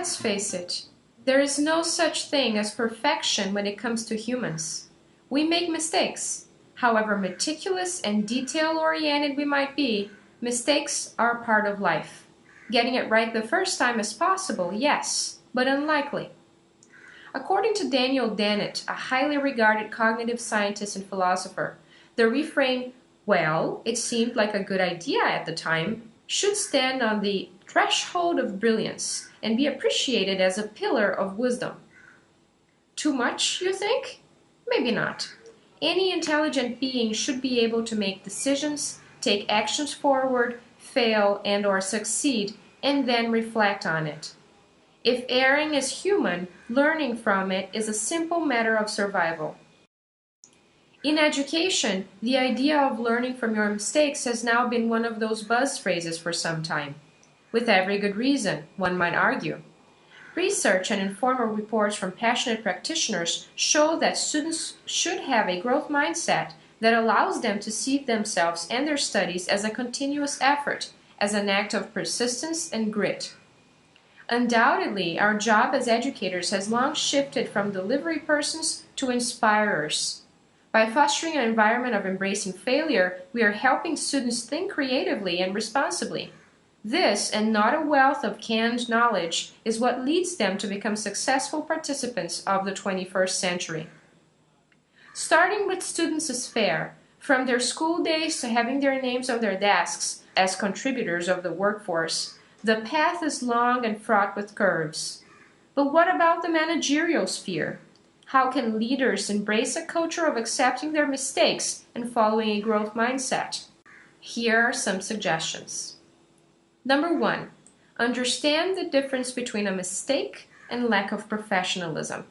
Let's face it, there is no such thing as perfection when it comes to humans. We make mistakes. However meticulous and detail-oriented we might be, mistakes are a part of life. Getting it right the first time is possible, yes, but unlikely. According to Daniel Dennett, a highly regarded cognitive scientist and philosopher, the refrain, "well, it seemed like a good idea at the time," should stand on the threshold of brilliance and be appreciated as a pillar of wisdom. Too much, you think? Maybe not. Any intelligent being should be able to make decisions, take actions forward, fail and/or succeed, and then reflect on it. If erring is human, learning from it is a simple matter of survival. In education, the idea of learning from your mistakes has now been one of those buzz phrases for some time. With every good reason, one might argue. Research and informal reports from passionate practitioners show that students should have a growth mindset that allows them to see themselves and their studies as a continuous effort, as an act of persistence and grit. Undoubtedly, our job as educators has long shifted from delivery persons to inspirers. By fostering an environment of embracing failure, we are helping students think creatively and responsibly. This, and not a wealth of canned knowledge, is what leads them to become successful participants of the 21st century. Starting with students is fair, from their school days to having their names on their desks as contributors of the workforce. The path is long and fraught with curves. But what about the managerial sphere? How can leaders embrace a culture of accepting their mistakes and following a growth mindset? Here are some suggestions. Number 1, understand the difference between a mistake and lack of professionalism.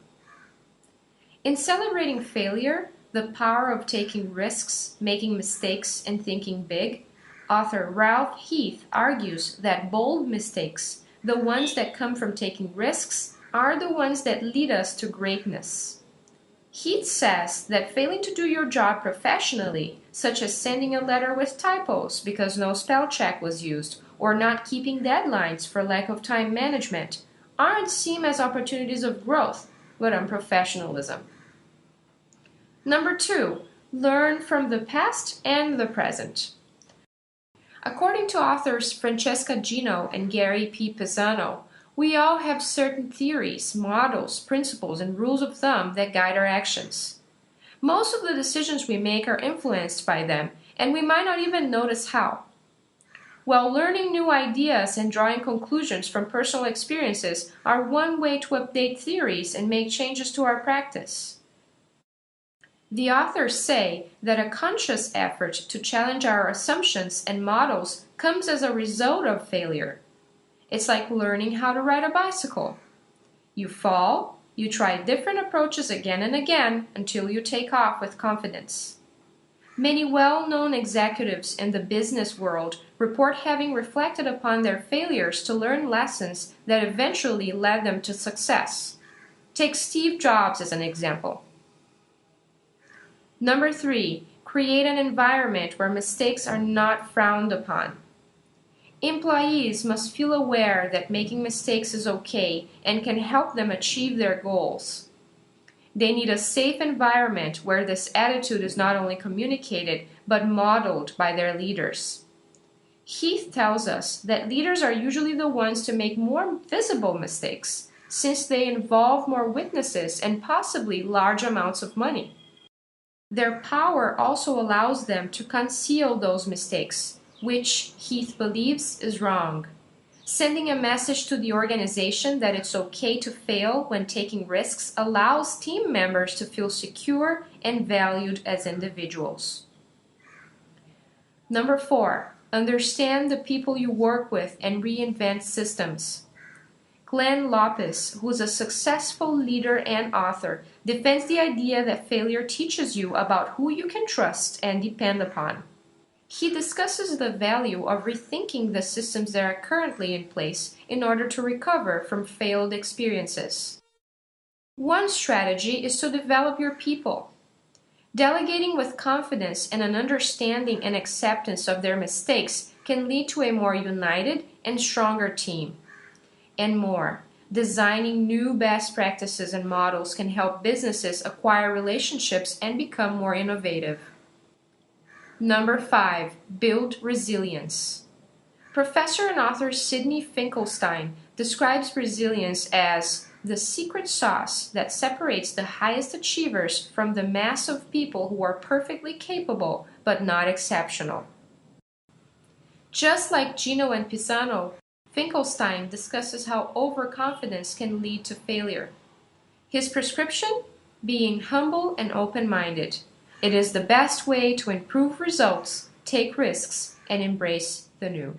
In celebrating failure, the power of taking risks, making mistakes, and thinking big, author Ralph Heath argues that bold mistakes, the ones that come from taking risks, are the ones that lead us to greatness. Heath says that failing to do your job professionally, such as sending a letter with typos because no spell check was used, or not keeping deadlines for lack of time management, aren't seen as opportunities of growth, but unprofessionalism. Number 2, learn from the past and the present. According to authors Francesca Gino and Gary P. Pisano, we all have certain theories, models, principles, and rules of thumb that guide our actions. Most of the decisions we make are influenced by them, and we might not even notice how. While learning new ideas and drawing conclusions from personal experiences are one way to update theories and make changes to our practice. The authors say that a conscious effort to challenge our assumptions and models comes as a result of failure. It's like learning how to ride a bicycle. You fall, you try different approaches again and again until you take off with confidence. Many well-known executives in the business world report having reflected upon their failures to learn lessons that eventually led them to success. Take Steve Jobs as an example. Number 3, create an environment where mistakes are not frowned upon. Employees must feel aware that making mistakes is okay and can help them achieve their goals. They need a safe environment where this attitude is not only communicated but modeled by their leaders. Heath tells us that leaders are usually the ones to make more visible mistakes, since they involve more witnesses and possibly large amounts of money. Their power also allows them to conceal those mistakes, which Heath believes is wrong. Sending a message to the organization that it's okay to fail when taking risks allows team members to feel secure and valued as individuals. Number 4, understand the people you work with and reinvent systems. Glenn Lopez, who is a successful leader and author, defends the idea that failure teaches you about who you can trust and depend upon. He discusses the value of rethinking the systems that are currently in place in order to recover from failed experiences. One strategy is to develop your people. Delegating with confidence and an understanding and acceptance of their mistakes can lead to a more united and stronger team. And more, Designing new best practices and models can help businesses acquire relationships and become more innovative. Number 5, build resilience. Professor and author Sidney Finkelstein describes resilience as the secret sauce that separates the highest achievers from the mass of people who are perfectly capable but not exceptional. Just like Gino and Pisano, Finkelstein discusses how overconfidence can lead to failure. His prescription? Being humble and open-minded. It is the best way to improve results, take risks, and embrace the new.